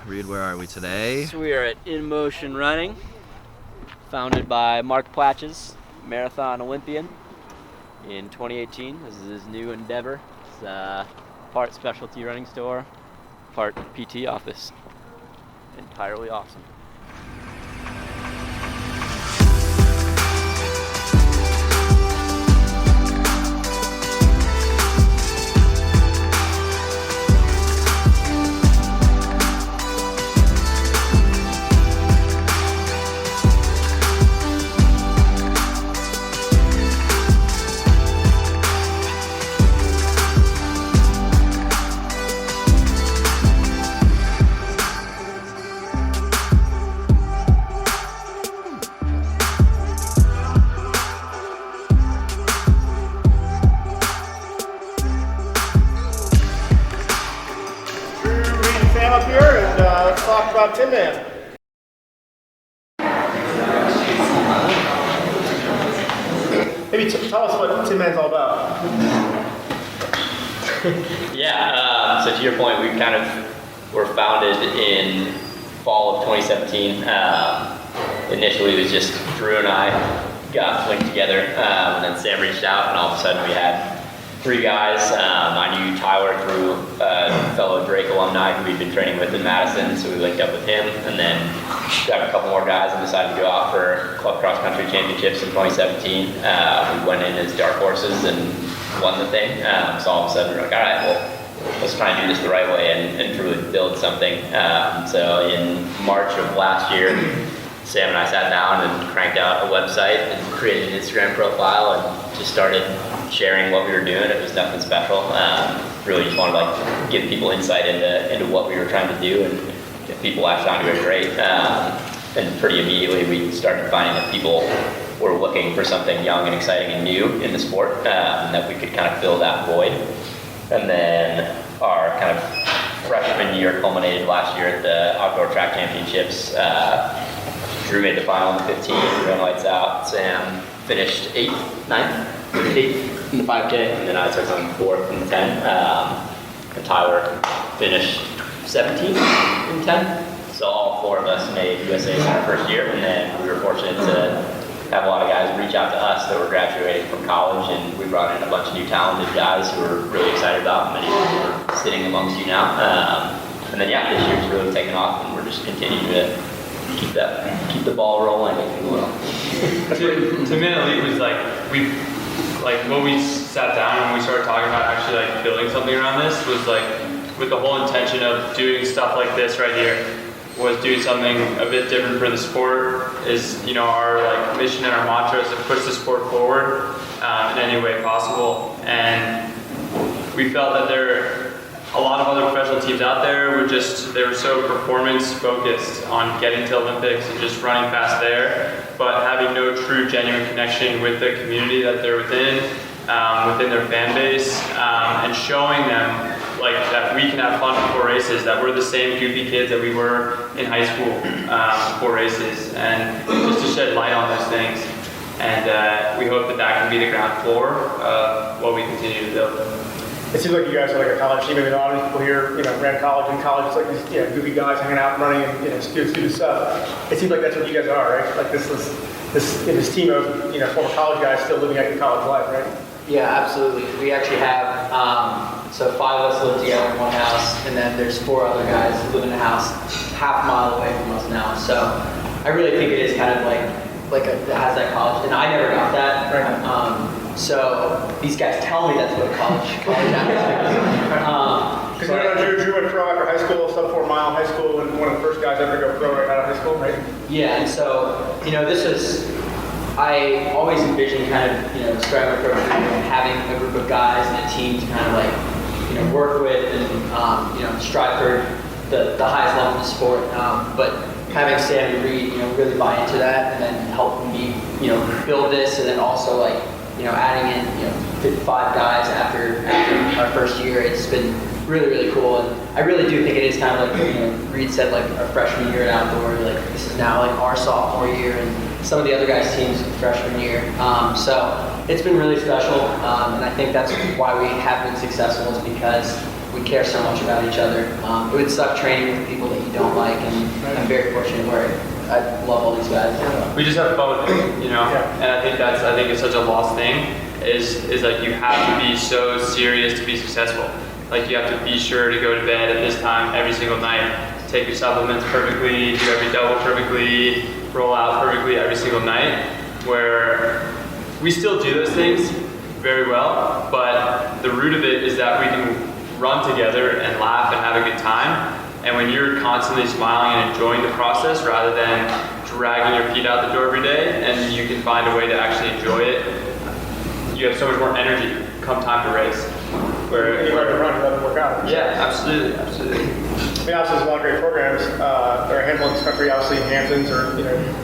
Reed, where are we today? So we are at In Motion Running, founded by Mark Platches, marathon Olympian, in 2018. This is his new endeavor. It's part specialty running store, part PT office. Entirely awesome. Up here and let's talk about Tinman. Maybe tell us what Tinman's all about. So to your point, we kind of were founded in fall of 2017. Initially, it was just Drew and I got linked together, and then Sam reached out, and all of a sudden we had 3 guys. I knew Tyler through a fellow Drake alumni who we'd been training with in Madison, so we linked up with him, and then got a couple more guys and decided to go out for Club Cross Country Championships in 2017. We went in as dark horses and won the thing. So all of a sudden we're like, all right, well, let's try and do this the right way and truly build something. So in March of last year, Sam and I sat down and cranked out a website and created an Instagram profile and just started sharing what we were doing. It was nothing special. Really just wanted to like give people insight into what we were trying to do, and if people latched onto it, great. And pretty immediately we started finding that people were looking for something young and exciting and new in the sport, and that we could kind of fill that void. And then our kind of freshman year culminated last year at the Outdoor Track Championships. Drew made the final in the 15, ran lights out. Sam finished 8th, 8th in the 5K, and then I took on 4th in the 10. And Tyler finished 17th in 10. So all 4 of us made USA in our first year, and then we were fortunate to have a lot of guys reach out to us that were graduating from college, and we brought in a bunch of new talented guys who were really excited about, and many of them are sitting amongst you now. And then this year's really taken off, and we're just continuing to keep the ball rolling, if you will. TINMEN Elite was when we sat down and we started talking about actually like building something around this, was like with the whole intention of doing stuff like this right here, was doing something a bit different for the sport. Is our like mission and our mantra is to push the sport forward in any way possible, and we felt that a lot of other professional teams out there they were so performance focused on getting to Olympics and just running fast there, but having no true genuine connection with the community that they're within their fan base, and showing them like that we can have fun before races, that we're the same goofy kids that we were in high school before races, and just to shed light on those things. And we hope that can be the ground floor of what we continue to build. It seems like you guys are like a college team. I mean, a lot of people here, ran college, and college is like these, goofy guys hanging out and running and student stuff. It seems like that's what you guys are, right? Like this team of former college guys still living out your college life, right? Yeah, absolutely. We actually have 5 of us live together in one house, and then there's 4 other guys who live in a house half a mile away from us now. So I really think it is kind of like it has that college, and I never got that. Right. So these guys tell me that's what a college atmosphere is. Because Drew went pro after high school, sub 4 mile high school, and one of the first guys ever to go pro right out of high school, right? Yeah, and so I always envisioned kind of starting my program and having a group of guys and a team to kind of like work with and strive for the highest level of the sport. But having Sam and Reed really buy into that, and then help me build this, and then also like adding in 5 guys after our first year, it's been really, really cool. And I really do think it is kind of like Reed said, like our freshman year at outdoor, like this is now like our sophomore year, and some of the other guys' teams freshman year. So it's been really special, and I think that's why we have been successful, is because we care so much about each other. It would suck training with people that you don't like, and I'm very fortunate where I love all these guys. We just have fun with it, you know. And I think it's such a lost thing. Is like you have to be so serious to be successful. Like you have to be sure to go to bed at this time every single night, take your supplements perfectly, do every double perfectly, roll out perfectly every single night. Where we still do those things very well, but the root of it is that we can run together and laugh and have a good time. And when you're constantly smiling and enjoying the process rather than dragging your feet out the door every day, and you can find a way to actually enjoy it, you have so much more energy come time to race. Where you learn to run, you love to work out. Yeah, absolutely. I mean, obviously, there's a lot of great programs. There are a handful in this country, obviously, Hamptons, or,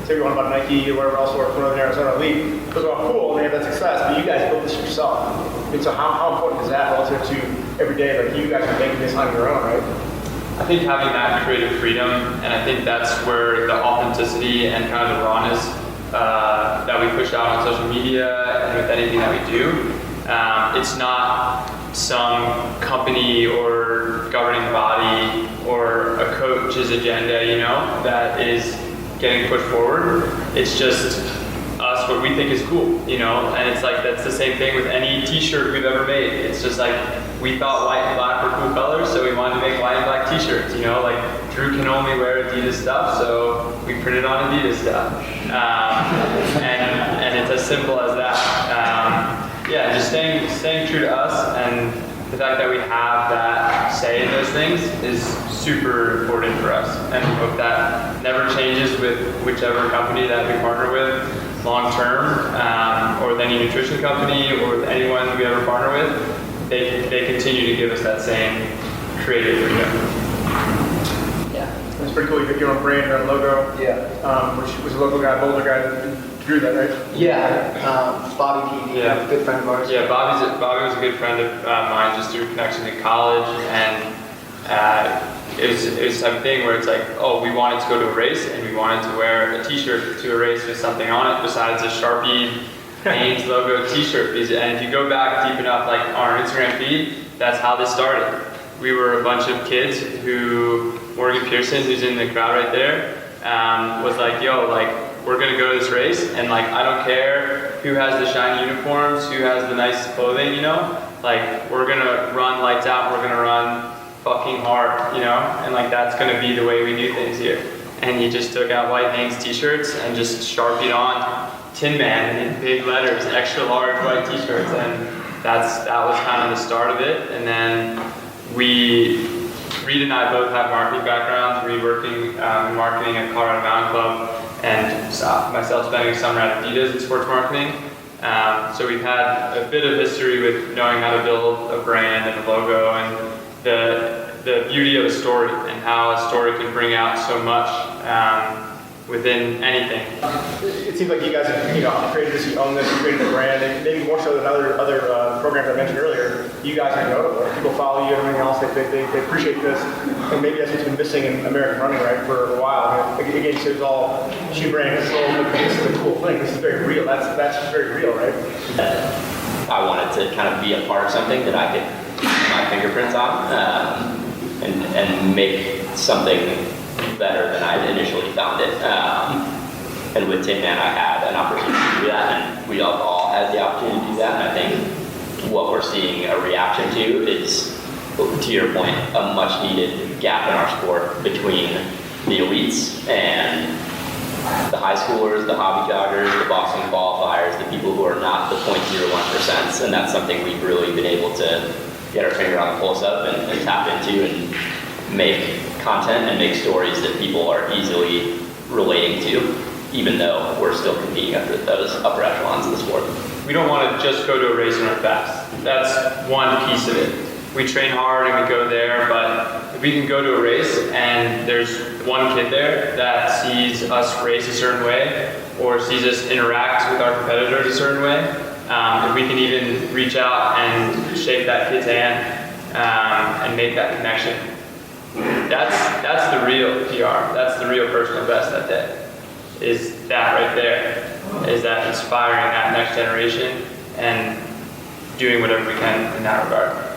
say you want about Nike or whatever else, or Northern Arizona Elite. Those are all cool, and they have that success, but you guys built this yourself. And so how important is that relative to every day? Like, you guys are making this on your own, right? I think having that creative freedom, and I think that's where the authenticity and kind of the rawness that we push out on social media and with anything that we do, it's not some company or governing body or a coach's agenda, that is getting pushed forward. It's just us, what we think is cool, and it's like, that's the same thing with any t-shirt we've ever made. It's just like, we thought white and black were cool colors, so we wanted to make white and black t-shirts, like Drew can only wear Adidas stuff, so we printed on Adidas stuff. And it's as simple as that. Just staying true to us, and the fact that we have that say in those things is super important for us. And we hope that never changes with whichever company that we partner with long term, or with any nutrition company, or with anyone we ever partner with. They continue to give us that same creative freedom. Yeah, it's pretty cool. You got your own brand, your own logo. Yeah. Which was a local guy, Boulder guy, that drew that, right? Yeah. Bobby P. Yeah. Good friend of ours. Yeah, Bobby was a good friend of mine just through connection in college, and it was the type of thing where it's like, oh, we wanted to go to a race, and we wanted to wear a t-shirt to a race with something on it besides a Sharpie Hanes logo t-shirt. And if you go back deep enough, like on our Instagram feed, that's how this started. We were a bunch of kids who, Morgan Pearson, who's in the crowd right there, was like, yo, we're gonna go to this race, and I don't care who has the shiny uniforms, who has the nice clothing, we're gonna run lights out, we're gonna run fucking hard, and that's gonna be the way we do things here. And he just took out white Hanes t-shirts and just Sharpied on TINMEN in big letters, extra large white t-shirts, and that was kind of the start of it. And then Reed and I both have marketing backgrounds. Reed working in marketing at Colorado Mountain Club, and myself spending summer at Adidas in sports marketing. So we've had a bit of history with knowing how to build a brand and a logo, and the beauty of a story and how a story can bring out so much within anything. It seems like you guys have, created this, you own this, you created a brand, and maybe more so than other programs I mentioned earlier. You guys are notable. People follow you and everything else. They appreciate this, and maybe that's what's been missing in American running, right, for a while. Again, so it's all shoe brand control, but this is a cool thing. This is very real. That's very real, right? I wanted to kind of be a part of something that I could put my fingerprints on, and make something better than I initially found it. And with TINMEN, I had an opportunity to do that, and we all had the opportunity to do that. And I think what we're seeing a reaction to is, to your point, a much needed gap in our sport between the elites and the high schoolers, the hobby joggers, the Boston qualifiers, the people who are not the 0.01%. And that's something we've really been able to get our finger on the pulse of and tap into and make content and make stories that people are easily relating to, even though we're still competing at those upper echelons of the sport. We don't want to just go to a race and run fast. That's one piece of it. We train hard and we go there, but if we can go to a race and there's one kid there that sees us race a certain way or sees us interact with our competitors a certain way, if we can even reach out and shake that kid's hand and make that connection, that's the real PR. That's the real personal best that day. Is that right there? Is that inspiring that next generation and doing whatever we can in that regard?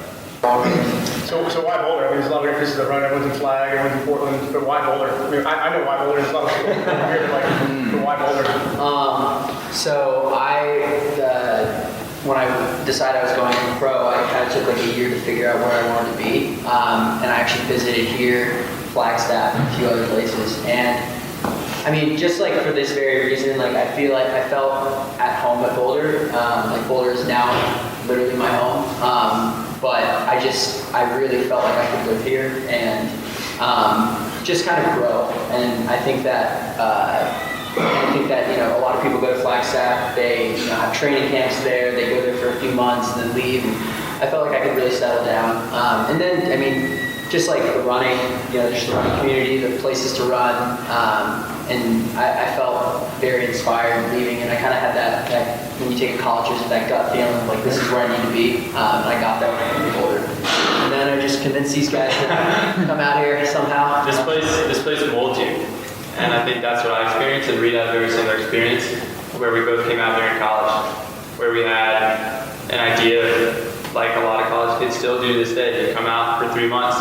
So why Boulder? I mean, there's a lot of great places to run. Everyone's in Flag, everyone's in Portland, but why Boulder? I mean, I know why Boulder. There's a lot of people here, like, but why Boulder? So when I decided I was going pro, I kind of took like a year to figure out where I wanted to be. And I actually visited here, Flagstaff, and a few other places. And I mean, just like for this very reason, like I feel like I felt at home at Boulder. Like Boulder is now literally my home. But I really felt like I could live here and just kind of grow. And I think that you know, a lot of people go to Flagstaff. They have training camps there. They go there for a few months and then leave. And I felt like I could really settle down. And then I mean, just like the running, you know, just the running community, the places to run. And I felt very inspired leaving, and I kind of had that when you take a college, just that gut feeling like this is where I need to be. And I got that in Boulder. And then I just convinced these guys to come out here somehow. This place molds you, and I think that's what I experienced, and Reed had a very similar experience, where we both came out there in college, where we had an idea, like a lot of college kids still do to this day. You come out for 3 months,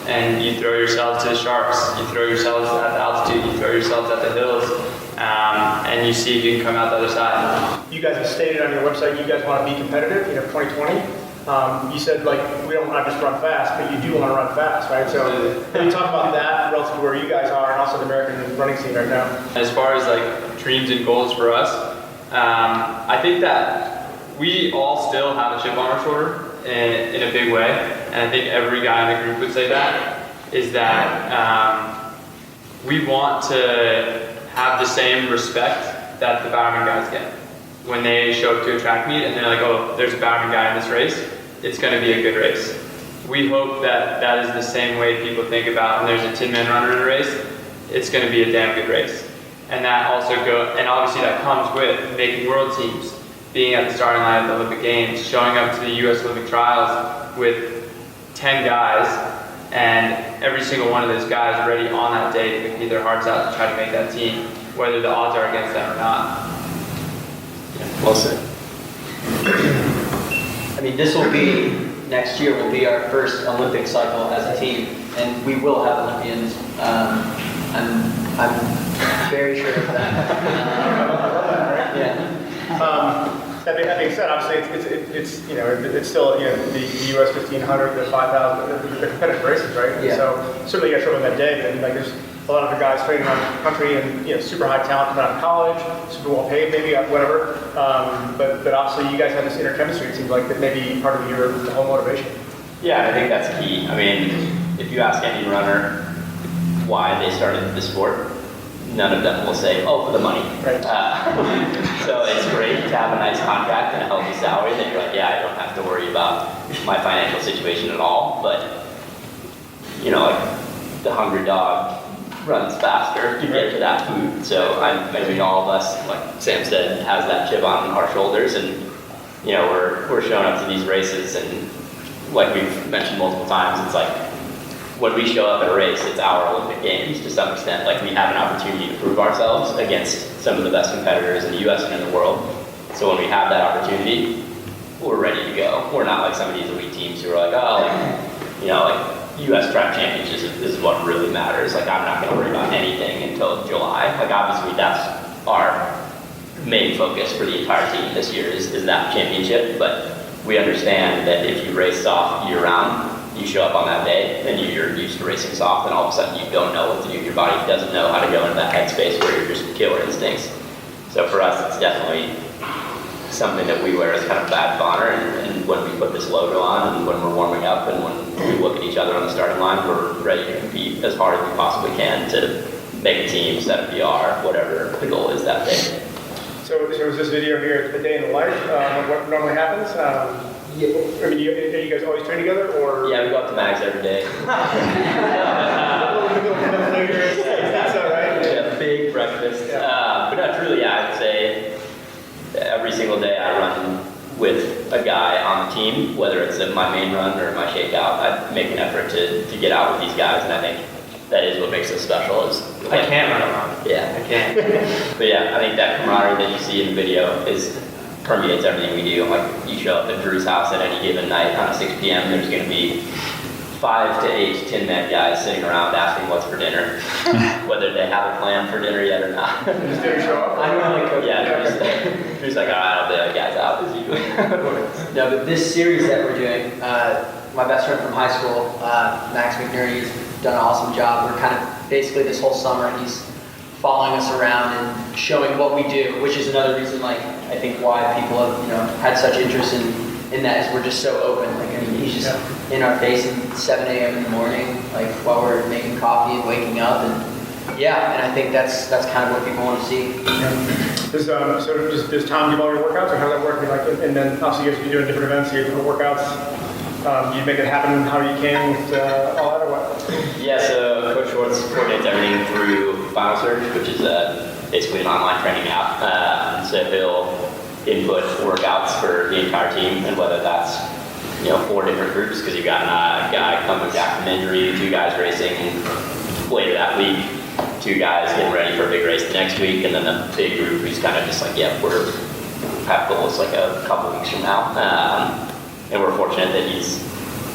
and you throw yourselves to the sharks, you throw yourselves at the altitude, you throw yourselves at the hills, and you see if you can come out the other side. You guys have stated on your website you guys want to be competitive, you know, 2020. You said, like, we don't want to just run fast, but you do want to run fast, right? So can you talk about that relative to where you guys are and also the American running scene right now? As far as like dreams and goals for us, I think that we all still have a chip on our shoulder in a big way, and I think every guy in the group would say that, is that we want to have the same respect that the Bowerman guys get. When they show up to a track meet and they're like, oh, there's a Bowerman guy in this race, it's going to be a good race. We hope that that is the same way people think about when there's a TINMEN runner in a race, it's going to be a damn good race. And that also and obviously that comes with making world teams, being at the starting line at the Olympic Games, showing up to the U.S. Olympic trials with 10 guys, and every single one of those guys ready on that day to compete their hearts out to try to make that team, whether the odds are against them or not. Yeah, well said. I mean, next year will be our first Olympic cycle as a team, and we will have Olympians. I'm very sure of that. Yeah. That being said, obviously it's you know, it's still, you know, the US 1500, the 5,000, the competitive races, right? Yeah. So certainly you guys show up on that day, but like there's a lot of the guys training around the country and, you know, super high talent coming out of college, super well paid, maybe whatever. But obviously you guys have this inner chemistry. It seems like that may be part of your whole motivation. Yeah, I think that's key. I mean, if you ask any runner why they started the sport, none of them will say, oh, for the money. Right. So it's great to have a nice contract and a healthy salary that you're like, yeah, I don't have to worry about my financial situation at all. But, you know, like the hungry dog runs faster to get to that food. So I mean, all of us, like Sam said, has that chip on our shoulders, and you know, we're showing up to these races, and like we've mentioned multiple times, it's like when we show up at a race, it's our Olympic Games to some extent. Like we have an opportunity to prove ourselves against some of the best competitors in the U.S. and in the world. So when we have that opportunity, we're ready to go. We're not like some of these elite teams who are like, oh, like, you know, like U.S. track championships is what really matters. Like I'm not going to worry about anything until July. Like obviously that's our main focus for the entire team this year is that championship. But we understand that if you race soft year round, you show up on that day and you're used to racing soft, and all of a sudden you don't know what to do. Your body doesn't know how to go into that headspace where you're just killer instincts. So for us, it's definitely something that we wear as kind of a badge of honor, and when we put this logo on and when we're warming up and when we look at each other on the starting line, we're ready to compete as hard as we possibly can to make a team, set a PR, whatever the goal is that day. So is this video here a day in the life of what normally happens? Yeah. I mean, are you guys always train together, or? Yeah, we go up to Mags every day. That's all right. Yeah, big breakfast. But no, truly, yeah, I'd say every single day I run with a guy on the team, whether it's my main run or my shakeout. I make an effort to get out with these guys, and I think that is what makes us special. Is I can't run around. Yeah, I can't. But yeah, I think that camaraderie that you see in the video is permeates everything we do. Like you show up at Drew's house at any given night on a 6 p.m., there's going to be 5 to 8 TINMEN guys sitting around asking what's for dinner, whether they have a plan for dinner yet or not. Just didn't show up? I don't like coaching. Yeah, Drew's like, I don't think guys out as usually. No, but this series that we're doing, my best friend from high school, Max McNerney, has done an awesome job. We're kind of basically this whole summer, he's following us around and showing what we do, which is another reason, like, I think why people have, had such interest in that is we're just so open. Like, I mean, he's just in our face at 7 a.m. in the morning, like while we're making coffee and waking up, and I think that's kind of what people want to see. Does Tom give all your workouts, or how does that work? Like, and then obviously you guys are doing different events, you have different workouts. You make it happen how you can with all that, or what? Yeah, so Coach Schwartz coordinates everything through Final Surge, which is basically an online training app. So he'll input workouts for the entire team, and whether that's 4 different groups, because you've got a guy coming back from injury, 2 guys racing later that week, 2 guys getting ready for a big race the next week, and then the big group who's kind of just like, we're have goals like a couple weeks from now. And we're fortunate that he's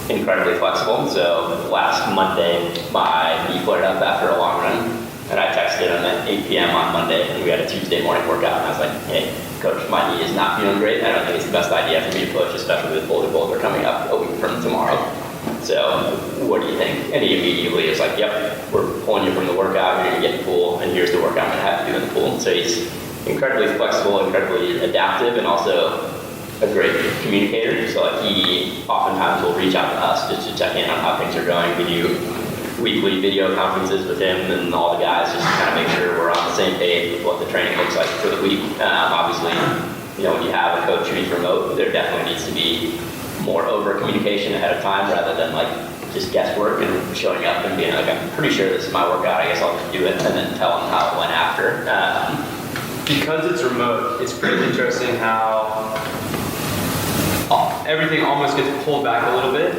incredibly flexible. So last Monday, my knee flared up after a long run, and I texted him at 8 p.m. on Monday, and we had a Tuesday morning workout, and I was like, hey, Coach, my knee is not feeling great. I don't think it's the best idea for me to push, especially with Boulder coming up a week from tomorrow. So what do you think? And he immediately was like, yep, we're pulling you from the workout, you're gonna get in the pool, and here's the workout I'm gonna have you do in the pool. So he's incredibly flexible, incredibly adaptive, and also a great communicator. So like he oftentimes will reach out to us just to check in on how things are going. We do weekly video conferences with him and all the guys just to kind of make sure we're on the same page with what the training looks like for the week. Obviously, when you have a coach who's remote, there definitely needs to be more over communication ahead of time rather than like just guesswork and showing up and being like, I'm pretty sure this is my workout, I guess I'll just do it, and then tell them how it went after. Because it's remote, it's pretty interesting how everything almost gets pulled back a little bit.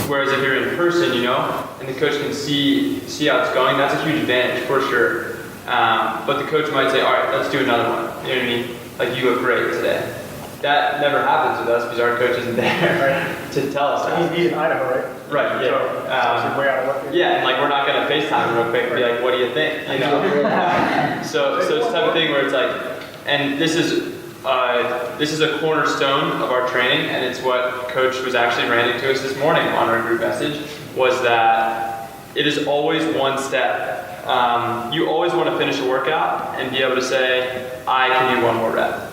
Whereas if you're in person, and the coach can see how it's going, that's a huge advantage for sure. But the coach might say, all right, let's do another one. You know what I mean? Like, you look great today. That never happens with us because our coach isn't there to tell us that. He's in Idaho, right? Right, yeah. So way out of luck. Yeah, and like we're not gonna FaceTime real quick and be like, what do you think? So it's the type of thing where it's like, and this is a cornerstone of our training, and it's what Coach was actually ranting to us this morning on our group message, was that it is always one step. You always want to finish a workout and be able to say, I can do one more rep.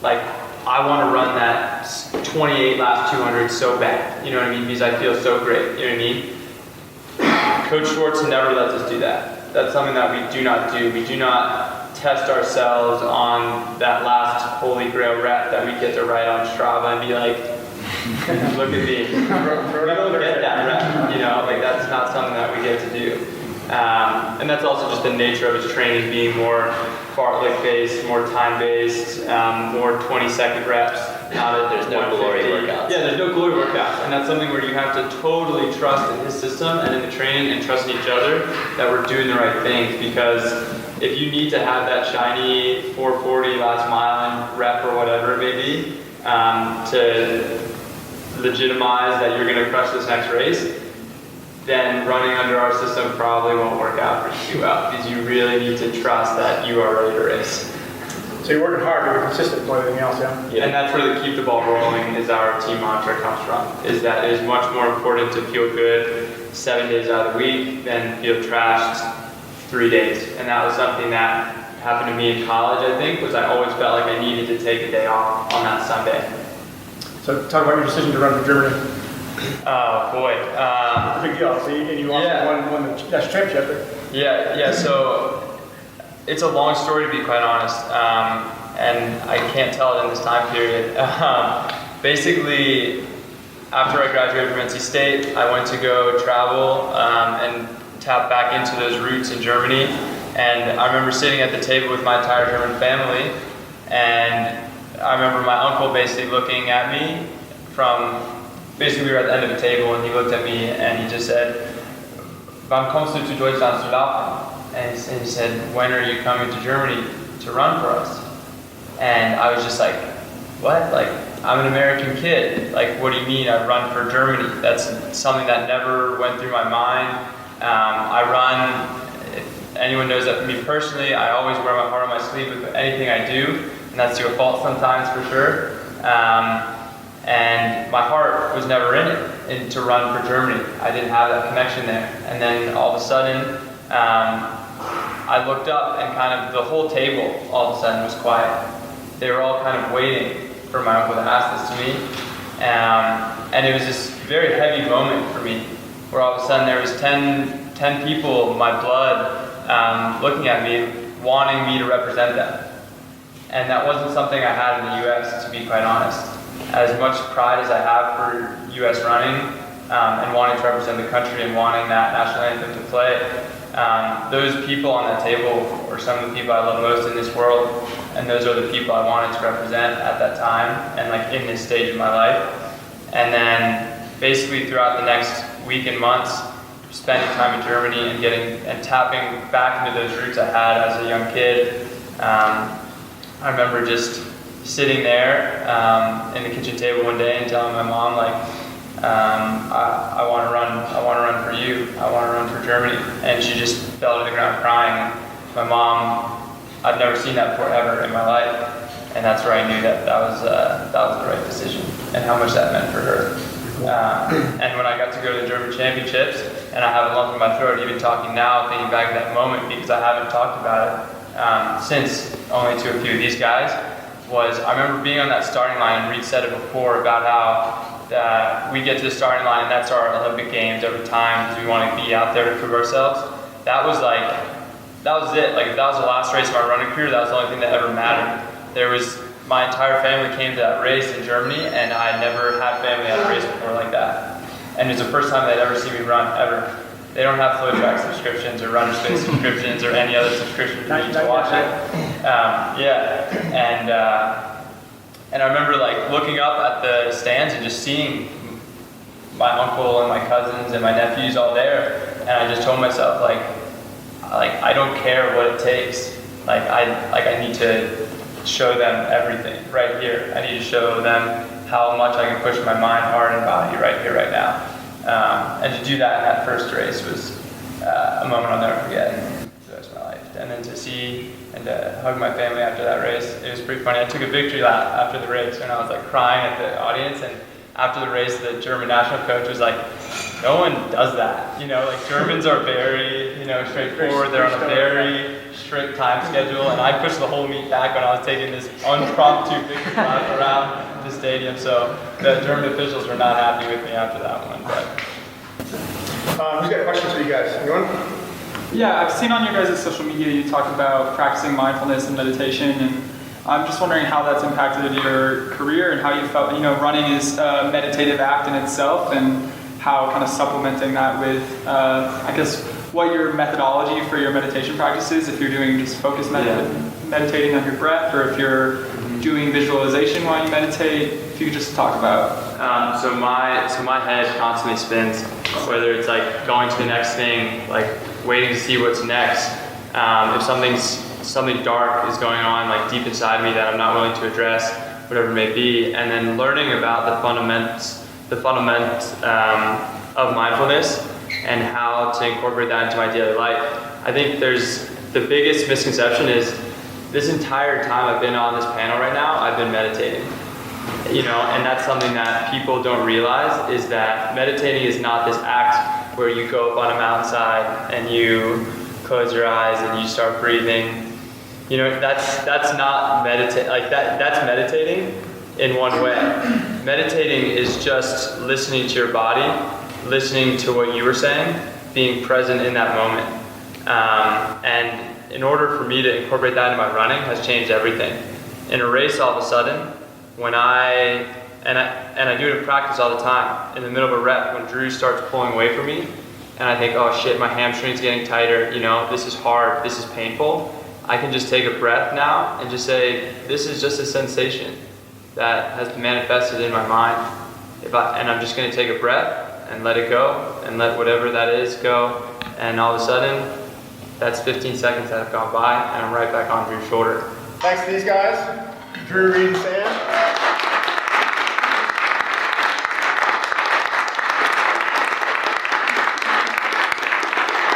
Like, I want to run that 28 last 200 so bad, you know what I mean? Because I feel so great, you know what I mean? Coach Schwartz never lets us do that. That's something that we do not do. We do not test ourselves on that last holy grail rep that we get to write on Strava and be like, look at me. We don't get that rep, like that's not something that we get to do. And that's also just the nature of his training being more fartlek based, more time based, more 20-second reps. There's no glory workouts. Yeah, there's no glory workouts. And that's something where you have to totally trust in his system and in the training and trust in each other that we're doing the right things. Because if you need to have that shiny 440 last mile rep or whatever it may be to legitimize that you're going to crush this next race, then running under our system probably won't work out for you well, because you really need to trust that you are ready to race. So you're working hard, you're consistent more than anything else, yeah? And that's where the keep the ball rolling is our team mantra comes from, is that it is much more important to feel good 7 days out of the week than feel trashed 3 days. And that was something that happened to me in college, I think, was I always felt like I needed to take a day off on that Sunday. So talk about your decision to run for Germany. Oh boy. Big deal. So you also won the national championship. Yeah. So it's a long story, to be quite honest, and I can't tell it in this time period. Basically, after I graduated from NC State, I went to go travel and tap back into those roots in Germany. And I remember sitting at the table with my entire German family, and I remember my uncle basically looking at me basically we were at the end of the table, and he looked at me and he just said, "Wann kommst du zu Deutschland zu laufen?" And he said, "When are you coming to Germany to run for us. And I was just like, what? Like, I'm an American kid. Like, what do you mean I run for Germany? That's something that never went through my mind. I run, if anyone knows that for me personally, I always wear my heart on my sleeve with anything I do, and that's to a fault sometimes for sure. And my heart was never in it, and to run for Germany. I didn't have that connection there. And then all of a sudden, I looked up and kind of the whole table all of a sudden was quiet. They were all kind of waiting for my uncle to ask this to me. And it was this very heavy moment for me, where all of a sudden there was 10 people, my blood, looking at me, wanting me to represent them. And that wasn't something I had in the US, to be quite honest. As much pride as I have for US running, and wanting to represent the country and wanting that national anthem to play, those people on that table are some of the people I love most in this world, and those are the people I wanted to represent at that time and like in this stage of my life. And then basically throughout the next week and months, spending time in Germany and tapping back into those roots I had as a young kid. I remember just sitting there in the kitchen table one day and telling my mom, like, I want to run for you. I want to run for Germany. And she just fell to the ground crying. My mom, I'd never seen that before ever in my life, and that's where I knew that was the right decision and how much that meant for her. And when I got to go to the German Championships, and I have a lump in my throat even talking now, thinking back to that moment, because I haven't talked about it since only to a few of these guys. I remember being on that starting line, and Reed said it before about how we get to the starting line and that's our Olympic Games every time because we want to be out there to prove ourselves. That was it. Like, if that was the last race of my running career, that was the only thing that ever mattered. My entire family came to that race in Germany, and I had never had family at a race before like that. And it's the first time they'd ever seen me run, ever. They don't have FlowTrack subscriptions or Runner Space subscriptions or any other subscription for me to watch it. And I remember like looking up at the stands and just seeing my uncle and my cousins and my nephews all there, and I just told myself like I don't care what it takes. I need to show them everything right here. I need to show them how much I can push my mind, heart, and body right here, right now. And to do that in that first race was a moment I'll never forget for the rest of my life. And then to see and to hug my family after that race, it was pretty funny. I took a victory lap after the race, and I was like crying at the audience. And after the race, the German national coach was like, "No one does that. Like Germans are very, straightforward. They're on a very strict time schedule." And I pushed the whole meet back when I was taking this impromptu victory lap around the stadium. So the German officials were not happy with me after that one. But who's got questions for you guys? Anyone? Yeah, I've seen on your guys' social media you talk about practicing mindfulness and meditation, and I'm just wondering how that's impacted your career and how you felt. Running is a meditative act in itself, and how kind of supplementing that with, what your methodology for your meditation practice is. If you're doing just focused meditating on your breath, or if you're doing visualization while you meditate. If you could just talk about. So my head constantly spins, whether it's like going to the next thing, like waiting to see what's next. If something dark is going on, like deep inside me that I'm not willing to address, whatever it may be, and then learning about the fundamentals of mindfulness and how to incorporate that into my daily life. I think the biggest misconception is this entire time I've been on this panel right now, I've been meditating. And that's something that people don't realize, is that meditating is not this act where you go up on a mountainside and you close your eyes and you start breathing. That's not that's meditating in one way. Meditating is just listening to your body, listening to what you were saying, being present in that moment. And in order for me to incorporate that into my running has changed everything. In a race, all of a sudden, when I do it in practice all the time, in the middle of a rep, when Drew starts pulling away from me, and I think, oh shit, my hamstring's getting tighter, this is hard, this is painful, I can just take a breath now and just say, this is just a sensation that has manifested in my mind. And I'm just going to take a breath and let it go, and let whatever that is go, and all of a sudden, that's 15 seconds that have gone by, and I'm right back onto your shoulder. Thanks to these guys, Drew, Reed, and Sam.